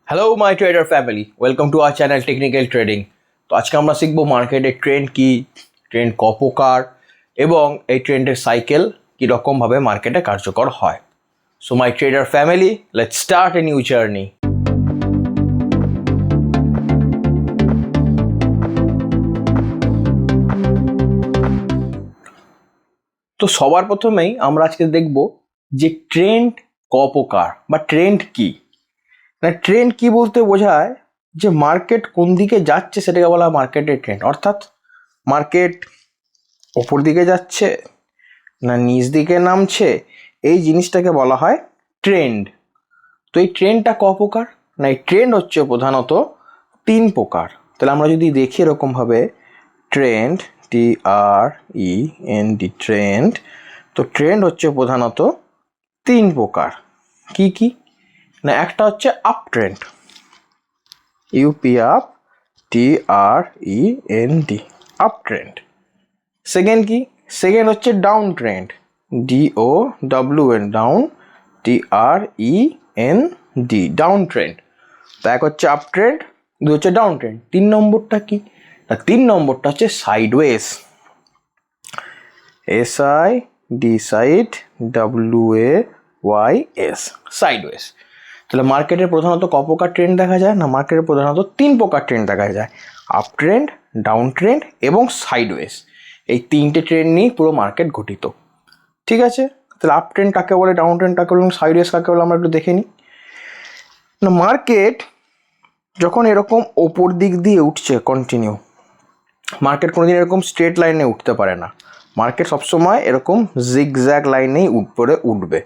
Hello my trader family, welcome to our channel technical trading. তো আজকে আমরা শিখবো মার্কেটের ট্রেন্ড কি, ট্রেন্ড ক প্রকার এবং এই ট্রেন্ডের সাইকেল কীরকমভাবে মার্কেটে কার্যকর হয়। So my trader family, let's start a new journey. তো সবার প্রথমেই আমরা আজকে দেখব যে ট্রেন্ড ক প্রকার বা ট্রেন্ড কি। ট্রেন্ড কি বলতে বোঝায় যে মার্কেট কোন দিকে যাচ্ছে সেটাকে বলা হয় মার্কেটের ট্রেন্ড। অর্থাৎ মার্কেট ওপর দিকে যাচ্ছে না নিচ দিকে নামছে, এই জিনিসটাকে বলা হয় ট্রেন্ড। তো এই ট্রেন্ডটা ক প্রকার? না, এই ট্রেন্ড হচ্ছে প্রধানত তিন প্রকার। তাহলে আমরা যদি দেখি এরকমভাবে ট্রেন্ড, TREND, ট্রেন্ড। তো ট্রেন্ড হচ্ছে প্রধানত তিন প্রকার। কি কি? না, একটা হচ্ছে up trend, UPTREND, up trend. Second কি? সেকেন্ড হচ্ছে down trend, DOWN, down, TREND, down trend. তো এক হচ্ছে আপ ট্রেন্ড, দুই হচ্ছে ডাউন ট্রেন্ড। তিন নম্বরটা কি? না, তিন নম্বরটা হচ্ছে sideways, SID, side, WAYS, sideways. তাহলে মার্কেটের প্রধানত ক প্রকার ট্রেন্ড দেখা যায়? না, মার্কেটের প্রধানত তিন প্রকার ট্রেন্ড দেখা যায়, আপ ট্রেন্ড, ডাউন ট্রেন্ড এবং সাইডওয়েজ। এই তিনটে ট্রেন্ড নিয়ে পুরো মার্কেট গঠিত। ঠিক আছে, তাহলে আপ ট্রেন্ড কাকে বলে, ডাউন ট্রেন্ড কাকে বলে, সাইডওয়েজ কাকে বলে আমরা একটু দেখে নিই। না, মার্কেট যখন এরকম ওপর দিক দিয়ে উঠছে কন্টিনিউ, মার্কেট কোনোদিন এরকম স্ট্রেট লাইনে উঠতে পারে না। মার্কেট সবসময় এরকম জিগজ্যাগ লাইনেই উপরে উঠবে।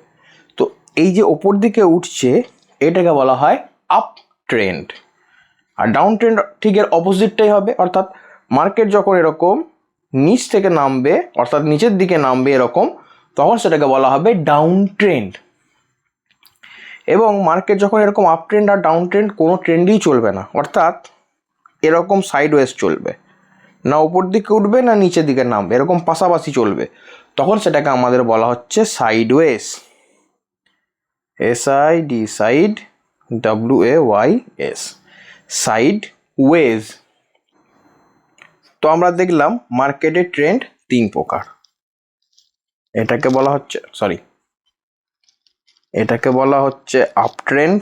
তো এই যে ওপর দিকে উঠছে এটাকে বলা হয় আপ ট্রেন্ড। আর ডাউন ট্রেন্ড ঠিক এর অপোজিটটাই হবে, অর্থাৎ মার্কেট যখন এরকম নিচ থেকে নামবে, অর্থাৎ নিচের দিকে নামবে এরকম, তখন সেটাকে বলা হবে ডাউন ট্রেন্ড। এবং মার্কেট যখন এরকম আপ ট্রেন্ড আর ডাউন ট্রেন্ড কোনো ট্রেন্ডই চলবে না, অর্থাৎ এরকম সাইডওয়েজ চলবে না, উপর দিকে উঠবে না নিচের দিকে নামবে, এরকম পাশাপাশি চলবে, তখন সেটাকে আমাদের বলা হচ্ছে sideways, SID, side, WAYS, sideways. তো আমরা দেখলাম মার্কেটের ট্রেন্ড তিন প্রকার। এটাকে বলা হচ্ছে আপ ট্রেন্ড,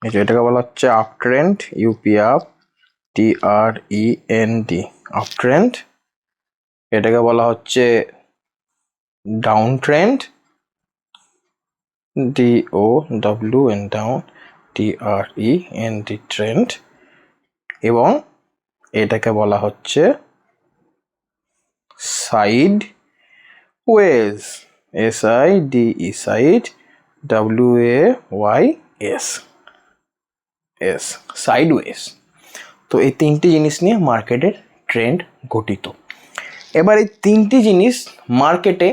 এটাকে বলা হচ্ছে up trend, UPTREND, up trend. এটাকে বলা হচ্ছে down trend, DOWN, down, TREND, trend. এবং এটাকে বলা হচ্ছে sideways, SIDE, side, WAYS, sideways. তো এই তিনটি জিনিস নিয়ে মার্কেটের ট্রেন্ড গঠিত। এবার এই তিনটি জিনিস মার্কেটে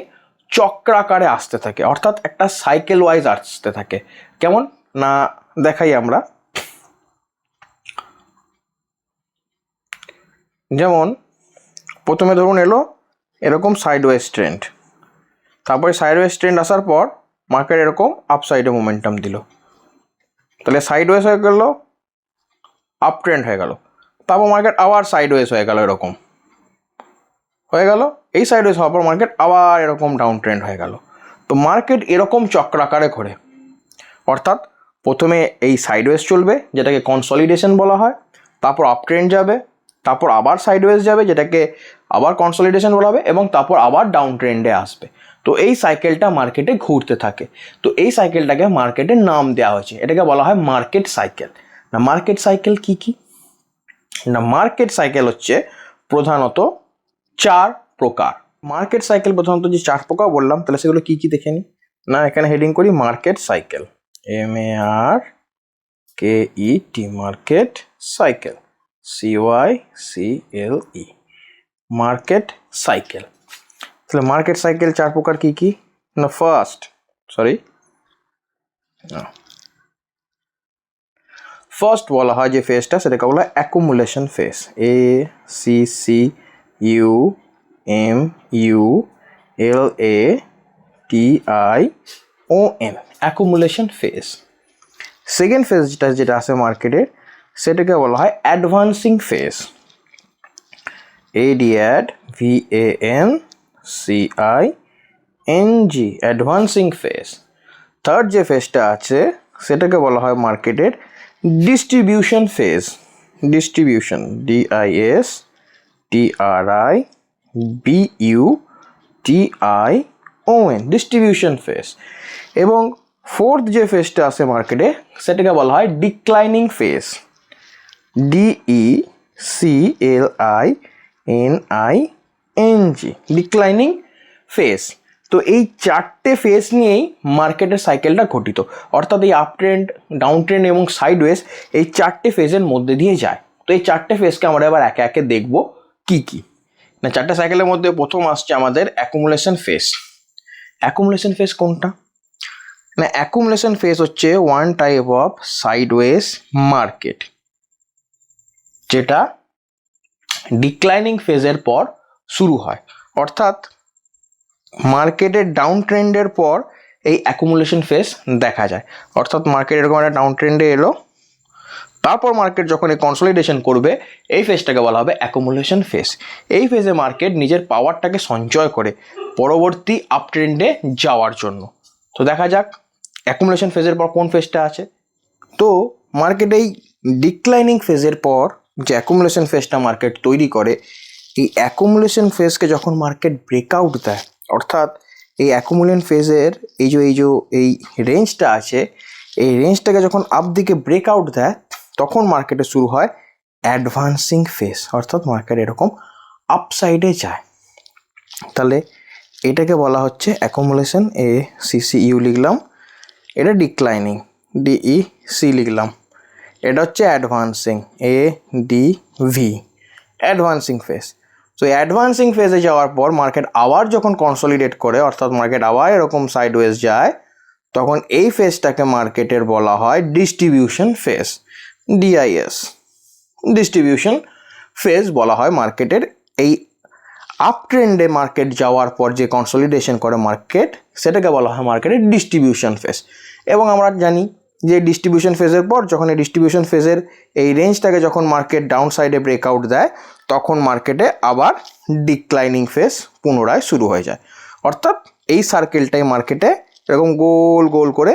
চক্রাকারে আসতে থাকে, অর্থাৎ একটা সাইকেল ওয়াইজ আসতে থাকে। কেমন না, দেখাই আমরা। যেমন প্রথমে ধরুন এলো এরকম সাইডওয়েজ ট্রেন্ড, তারপরে সাইডওয়েজ ট্রেন্ড আসার পর মার্কেট এরকম আপসাইডে মোমেন্টাম দিল, তাহলে সাইডওয়েজ হয়ে গেল, আপ ট্রেন্ড হয়ে গেল, তারপর মার্কেট আবার সাইডওয়েজ হয়ে গেল, এরকম হয়ে গেল। এই সাইডওয়েজ হওয়ার পর মার্কেট আবার এরকম ডাউন ট্রেন্ড হয়ে গেল। তো মার্কেট এরকম চক্রাকারে ঘোরে, অর্থাৎ প্রথমে এই সাইডওয়েজ চলবে যেটাকে কনসলিডেশন বলা হয়, তারপর আপ ট্রেন্ড যাবে, তারপর আবার সাইডওয়েজ যাবে যেটাকে আবার কনসলিডেশন বলা হবে, এবং তারপর আবার ডাউন ট্রেন্ডে আসবে। তো এই সাইকেলটা মার্কেটে ঘুরতে থাকে। তো এই সাইকেলটাকে মার্কেটের নাম দেওয়া হয়েছে, এটাকে বলা হয় মার্কেট সাইকেল। না, মার্কেট সাইকেল কি কি? না, মার্কেট সাইকেল হচ্ছে প্রধানত চার প্রকার। মার্কেট সাইকেল প্রধানত যে চার প্রকার বললাম, তাহলে সেগুলো কি কি দেখে নিই। না, এখানে হেডিং করি market cycle, MARKET, market cycle, CYCLE, market cycle. তাহলে মার্কেট সাইকেল চার প্রকার কি কি? না, ফার্স্ট বলা হয় যে ফেজটা, সেটাকে বলা হয় accumulation phase, ACCUMULATION, accumulation phase. Second ফেজটা যেটা আছে মার্কেটের সেটাকে বলা হয় advancing phase, ADVANCING, advancing phase. Third যে ফেজটা আছে সেটাকে বলা হয় মার্কেটের distribution phase, distribution, DISTRIBUTION, distribution phase. এবং ফোর্থ যে ফেজটা আছে মার্কেটে সেটাকে বলা হয় declining phase, DECLINING, declining phase. তো এই চারটে ফেজ নিয়েই মার্কেটের সাইকেলটা গঠিত, অর্থাৎ এই আপ ট্রেন্ড, ডাউন ট্রেন্ড এবং সাইডওয়েজ এই চারটে ফেজের মধ্যে দিয়ে যায়। তো এই চারটে ফেজকে আমরা এবার একে একে দেখব কি কি না। চারটে সাইকেলের মধ্যে প্রথম আসছে আমাদের অ্যাকুমুলেশন ফেজ। অ্যাকুমুলেশন ফেজ কোনটা না, অ্যাকুমুলেশন ফেজ হচ্ছে one type of sideways market, যেটা ডিক্লাইনিং ফেজের পর শুরু হয়। অর্থাৎ মার্কেটের ডাউন ট্রেন্ডের পর এই অ্যাকুমুলেশন ফেজ দেখা যায়। অর্থাৎ মার্কেট এরকম একটা ডাউন ট্রেন্ডে এলো, তারপর মার্কেট যখন এই কনসলিডেশন করবে এই ফেজটাকে বলা হবে অ্যাকুমুলেশন ফেজ। এই ফেজে মার্কেট নিজের পাওয়ারটাকে সঞ্চয় করে পরবর্তী আপ ট্রেন্ডে যাওয়ার জন্য। তো দেখা যাক অ্যাকুমুলেশন ফেজের পর কোন ফেজটা আছে। তো মার্কেট এই ডিক্লাইনিং ফেজের পর যে অ্যাকুমুলেশন ফেজটা মার্কেট তৈরি করে, এই অ্যাকুমুলেশন ফেজকে যখন মার্কেট ব্রেকআউট দেয়, অর্থাৎ এই অ্যাকুমুলেশন ফেজের এই রেঞ্জটা আছে, এই রেঞ্জটাকে যখন আপ দিকে ব্রেকআউট দেয় তখন মার্কেটে শুরু হয় অ্যাডভান্সিং ফেজ, অর্থাৎ মার্কেট এরকম আপসাইডে যায়। তাহলে এটাকে বলা হচ্ছে অ্যাকুমুলেশন, ACCU লিখলাম, এটা ডিক্লাইনিং, DEC লিখলাম, এটা হচ্ছে অ্যাডভান্সিং, ADV, অ্যাডভান্সিং ফেজ। তো অ্যাডভান্সিং ফেজে যাওয়ার পর মার্কেট আবার যখন কনসলিডেট করে, অর্থাৎ মার্কেট আবার এরকম সাইডওয়েজ যায়, তখন এই ফেজটাকে মার্কেটের বলা হয় distribution phase, DIS, distribution phase বলা হয় মার্কেটের। এই আপ ট্রেন্ডে মার্কেট যাওয়ার পর যে কনসলিডেশন করে মার্কেট, সেটাকে বলা হয় মার্কেটের ডিস্ট্রিবিউশন ফেজ। এবং আমরা জানি যে ডিস্ট্রিবিউশন ফেজের পর যখন এই ডিস্ট্রিবিউশন ফেজের এই রেঞ্জটাকে যখন মার্কেট ডাউন সাইডে ব্রেকআউট দেয়, তখন মার্কেটে আবার ডিক্লাইনিং ফেজ পুনরায় শুরু হয়ে যায়। অর্থাৎ এই সার্কেলটাই মার্কেটে এরকম গোল গোল করে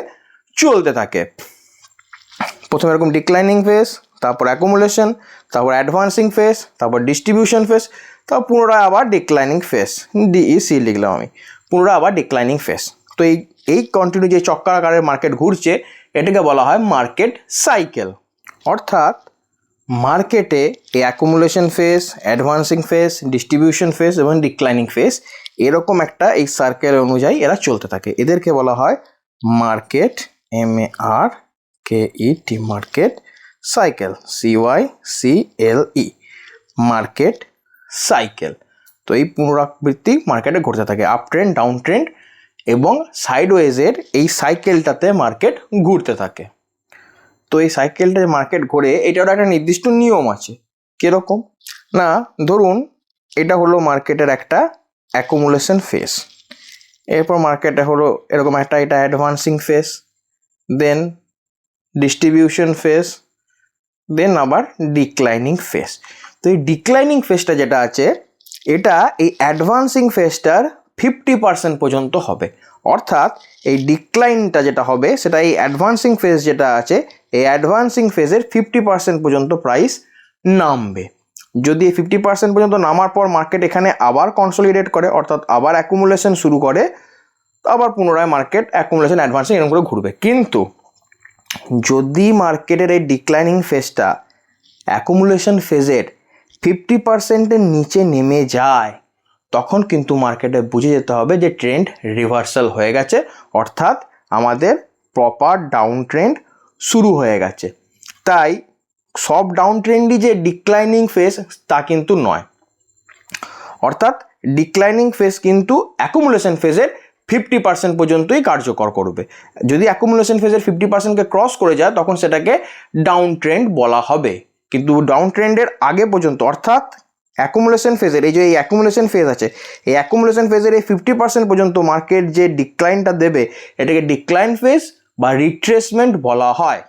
চলতে থাকে। প্রথমে এরকম ডিক্লাইনিং ফেজ, তারপর অ্যাকুমুলেশন, তারপর অ্যাডভান্সিং ফেজ, তারপর ডিস্ট্রিবিউশন ফেজ, তারপর পুনরায় আবার ডিক্লাইনিং ফেজ, DEC লিখলাম আমি, পুনরায় আবার ডিক্লাইনিং ফেজ। তো এই কন্টিনিউ যে চক্রাকারের মার্কেট ঘুরছে, এটাকে বলা হয় মার্কেট সাইকেল। অর্থাৎ মার্কেটে এই accumulation phase, advancing phase, distribution phase এবং ডিক্লাইনিং ফেজ এরকম একটা এই সার্কেল অনুযায়ী এরা চলতে থাকে। এদেরকে বলা হয় market, MARKET, market cycle, CYCLE, market cycle. তো এই পুনরাবৃত্তি মার্কেটে ঘটতে থাকে, আপ ট্রেন্ড, ডাউন ট্রেন্ড এবং সাইডওয়েজের এই সাইকেলটাতে মার্কেট ঘুরতে থাকে। তো এই সাইকেলটা মার্কেট ঘোরে, এটারও একটা নির্দিষ্ট নিয়ম আছে। কিরকম না, ধরুন এটা হলো মার্কেটের একটা অ্যাকুমুলেশন ফেজ, এরপর মার্কেটে হলো এরকম একটা, এটা অ্যাডভান্সিং ফেজ, দেন ডিস্ট্রিবিউশন ফেজ, দেন আবার ডিক্লাইনিং ফেজ। তো এই ডিক্লাইনিং ফেজটা যেটা আছে, এটা এই অ্যাডভান্সিং ফেজটার 50% পর্যন্ত হবে। অর্থাৎ এই ডিক্লাইনটা যেটা হবে সেটা এই অ্যাডভান্সিং ফেজ যেটা আছে, এই অ্যাডভান্সিং ফেজের 50% পর্যন্ত প্রাইস নামবে। যদি এই 50% পর্যন্ত নামার পর মার্কেট এখানে আবার কনসলিডেট করে, অর্থাৎ আবার অ্যাকুমুলেশন শুরু করে, আবার পুনরায় মার্কেট অ্যাকুমুলেশন, অ্যাডভান্সিং এরকম করে ঘুরবে। কিন্তু যদি মার্কেটের এই ডিক্লাইনিং ফেজটা অ্যাকুমুলেশন ফেজের 50%-এর নিচে নেমে যায়, তখন কিন্তু মার্কেটে বুঝে যেতে হবে যে ট্রেন্ড রিভার্সাল হয়ে গেছে, অর্থাৎ আমাদের প্রপার ডাউন ট্রেন্ড শুরু হয়ে গেছে। তাই সব ডাউন ট্রেন্ডই যে ডিক্লাইনিং ফেজ তা কিন্তু নয়। অর্থাৎ ডিক্লাইনিং ফেজ কিন্তু অ্যাকুমুলেশন ফেজের 50% পর্যন্তই কার্যকর করবে। যদি অ্যাকুমুলেশন ফেজের 50%কে ক্রস করে যায়, তখন সেটাকে ডাউন ট্রেন্ড বলা হবে। কিন্তু ডাউন ট্রেন্ডের আগে পর্যন্ত, অর্থাৎ অ্যাকুমুলেশন ফেজের এই অ্যাকুমুলেশন ফেজ আছে, এই অ্যাকুমুলেশন ফেজের এই 50% পর্যন্ত মার্কেট যে ডিক্লাইনটা দেবে, এটাকে ডিক্লাইন ফেজ বা রিট্রেসমেন্ট বলা হয়।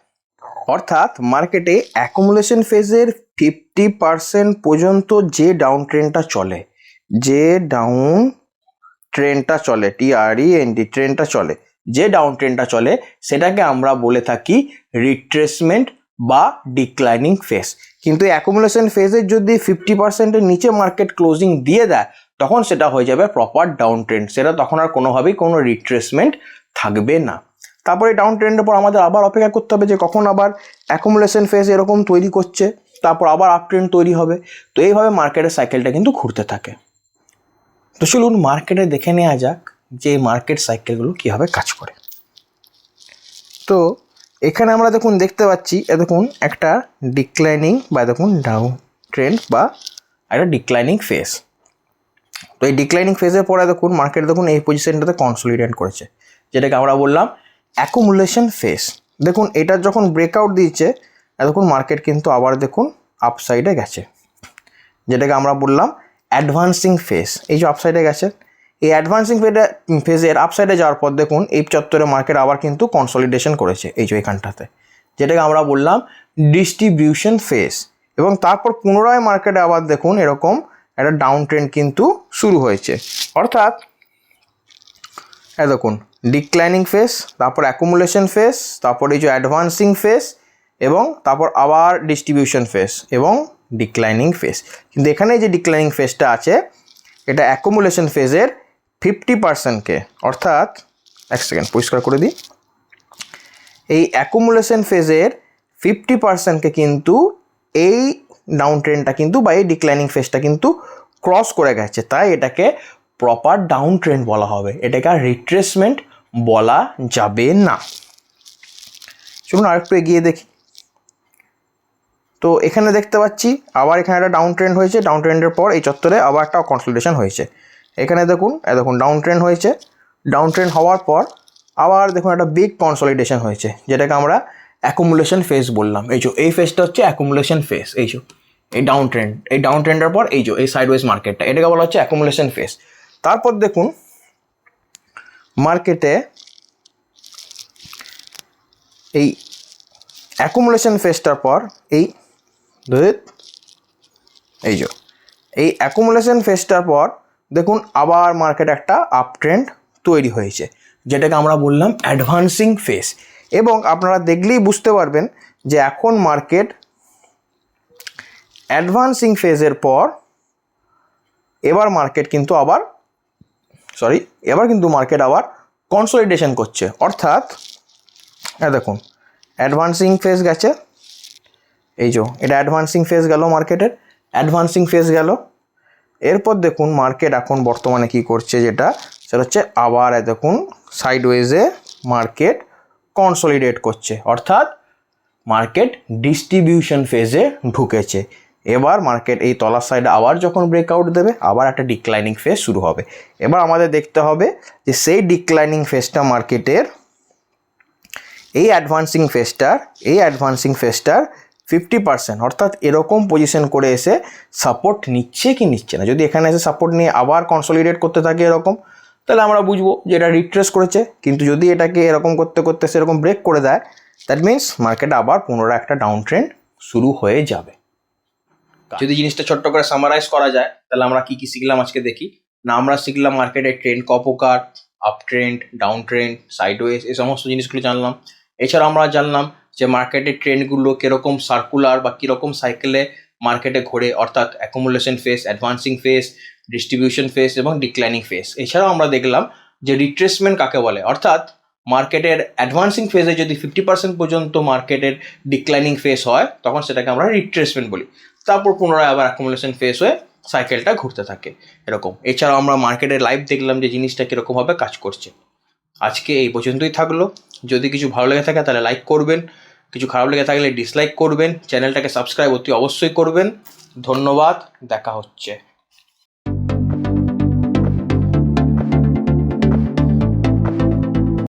অর্থাৎ মার্কেটে অ্যাকুমুলেশন ফেজের 50% পর্যন্ত যে ডাউন ট্রেন্ডটা চলে, ট্রেন্ডটা চলে, যে ডাউন ট্রেন্ডটা চলে সেটাকে আমরা বলে থাকি রিট্রেসমেন্ট বা ডিক্লাইনিং ফেজ। কিন্তু অ্যাকুমুলেশন ফেজের যদি 50%-এর নিচে মার্কেট ক্লোজিং দিয়ে দেয় তখন সেটা হয়ে যাবে প্রপার ডাউন ট্রেন্ড, সেটা তখন আর কোনোভাবেই কোনো রিট্রেসমেন্ট থাকবে না। তারপরে ডাউন ট্রেন্ডের পর আমাদের আবার অপেক্ষা করতে হবে যে কখন আবার অ্যাকুমুলেশন ফেজ এরকম তৈরি করছে, তারপর আবার আপ ট্রেন্ড তৈরি হবে। তো এইভাবে মার্কেটের সাইকেলটা কিন্তু ঘুরতে থাকে। তো চলুন মার্কেটে দেখে নেওয়া যাক যে মার্কেট সাইকেলগুলো কীভাবে কাজ করে। তো এখানে আমরা দেখতে পাচ্ছি দেখুন একটা ডিক্লাইনিং বা দেখুন ডাউন ট্রেন্ড বা একটা ডিক্লাইনিং ফেজ। তো এই ডিক্লাইনিং ফেজের পরে দেখুন মার্কেট এই পজিশনটাতে কনসলিডেট করেছে, যেটাকে আমরা বললাম অ্যাকুমুলেশন ফেজ। দেখুন এটা যখন ব্রেকআউট দিয়েছে দেখুন মার্কেট কিন্তু আবার দেখুন আপসাইডে গেছে, যেটাকে আমরা বললাম অ্যাডভান্সিং ফেজ। এই যে আপসাইডে গেছে, এই অ্যাডভান্সিং ফেজের আপসাইডে যাওয়ার পর দেখুন এই চত্বরে মার্কেট আবার কিন্তু কনসলিডেশন করেছে এই যে এখানটাতে, যেটাকে আমরা বললাম ডিস্ট্রিবিউশন ফেজ। এবং তারপর পুনরায় মার্কেটে আবার দেখুন এরকম একটা ডাউন ট্রেন্ড কিন্তু শুরু হয়েছে। অর্থাৎ দেখুন ডিক্লাইনিং ফেজ, তারপর অ্যাকুমুলেশন ফেজ, তারপর এই যে অ্যাডভান্সিং ফেজ, এবং তারপর আবার ডিস্ট্রিবিউশন ফেজ এবং ডিক্লাইনিং ফেজ। কিন্তু এখানে যে ডিক্লাইনিং ফেজটা আছে এটা অ্যাকুমুলেশন ফেজের 50%-কে, অর্থাৎ এক সেকেন্ড পরিষ্কার করে দিই, এই অ্যাকুমুলেশন ফেজের 50%-কে কিন্তু এই ডাউন ট্রেন্ডটা কিন্তু বা এই ডিক্লাইনিং ফেজটা কিন্তু ক্রস করে গেছে, তাই এটাকে প্রপার ডাউন ট্রেন্ড বলা হবে, এটাকে আর রিট্রেসমেন্ট বলা যাবে না। চলুন আরেকটু এগিয়ে দেখি। তো এখানে দেখতে পাচ্ছি আবার এখানে একটা ডাউন ট্রেন্ড হয়েছে, ডাউন ট্রেন্ডের পর এই চত্বরে আবার একটা কনসলিডেশন হয়েছে। এখানে দেখুন ডাউন ট্রেন্ড হয়েছে, ডাউন ট্রেন্ড হওয়ার পর আবার দেখুন একটা বিগ কনসলিডেশন হয়েছে, যেটাকে আমরা অ্যাকুমুলেশন ফেজ বললাম। এই ফেজটা হচ্ছে অ্যাকুমুলেশন ফেজ। এই ডাউন ট্রেন্ডের পর এই সাইডওয়েজ মার্কেটটা, এটাকে বলা হচ্ছে অ্যাকুমুলেশন ফেজ। তারপর দেখুন মার্কেটে এই অ্যাকুমুলেশন ফেজটার পর এই অ্যাকুমুলেশন ফেজটার পর দেখুন আবার মার্কেট একটা আপ ট্রেন্ড তৈরি হয়েছে, যেটাকে আমরা বললাম অ্যাডভান্সিং ফেজ। এবং আপনারা দেখলেই বুঝতে পারবেন যে এখন মার্কেট অ্যাডভান্সিং ফেজের পর এবার কিন্তু মার্কেট আবার কনসলিডেশন করছে। অর্থাৎ দেখুন অ্যাডভান্সিং ফেজ গেছে, এটা অ্যাডভান্সিং ফেজ গেল, মার্কেটের অ্যাডভান্সিং ফেজ গেল। এরপর দেখুন মার্কেট এখন বর্তমানে কি করছে, সেটা হচ্ছে আবার দেখুন সাইডওয়েজে মার্কেট কনসলিডেট করছে, অর্থাৎ মার্কেট ডিস্ট্রিবিউশন ফেজে ঢুকেছে। এবার মার্কেট এই তলার সাইডে আবার যখন ব্রেকআউট দেবে আবার একটা ডিক্লাইনিং ফেজ শুরু হবে। এবার আমাদের দেখতে হবে যে সেই ডিক্লাইনিং ফেজটা মার্কেটের এই অ্যাডভান্সিং ফেজটার 50%, অর্থাৎ এরকম পজিশন করে এসে সাপোর্ট নিচ্ছে কি নিচ্ছে না। যদি এখানে এসে সাপোর্ট নিয়ে আবার কনসলিডেট করতে থাকে এরকম, তাহলে আমরা বুঝবো যে এটা রিট্রেস করেছে। কিন্তু যদি এটাকে এরকম করতে করতে সেরকম ব্রেক করে দেয়, দ্যাট মিনস মার্কেট আবার পুনরায় একটা ডাউন ট্রেন্ড শুরু হয়ে যাবে। যদি জিনিসটা ছোট্ট করে সামারাইজ করা যায় তাহলে আমরা কি শিখলাম আজকে দেখি না। আমরা শিখলাম মার্কেটের ট্রেন্ড ক প্রকার, up trend, down trend, sideways, এই সমস্ত জিনিসগুলো জানলাম। এছাড়া আমরা জানলাম যে মার্কেটের ট্রেন্ডগুলো কীরকম সার্কুলার বা কীরকম সাইকেলে মার্কেটে ঘোরে, অর্থাৎ accumulation phase, advancing phase, distribution phase এবং ডিক্লাইনিং ফেজ। এছাড়াও আমরা দেখলাম যে রিট্রেসমেন্ট কাকে বলে, অর্থাৎ মার্কেটের অ্যাডভান্সিং ফেজে যদি 50% পর্যন্ত মার্কেটের ডিক্লাইনিং ফেজ হয় তখন সেটাকে আমরা রিট্রেসমেন্ট বলি। তারপর পুনরায় আবার অ্যাকুমুলেশন ফেজ হয়ে সাইকেলটা ঘুরতে থাকে এরকম। এছাড়াও আমরা মার্কেটের লাইভ দেখলাম যে জিনিসটা কীরকমভাবে কাজ করছে। আজকে এই পর্যন্তই থাকলো। যদি কিছু ভালো লেগে থাকে তাহলে লাইক করবেন, কিছু খারাপ লেগে থাকলে ডিসলাইক করবেন, চ্যানেলটাকে সাবস্ক্রাইব অতি অবশ্যই করবেন। ধন্যবাদ, দেখা হচ্ছে।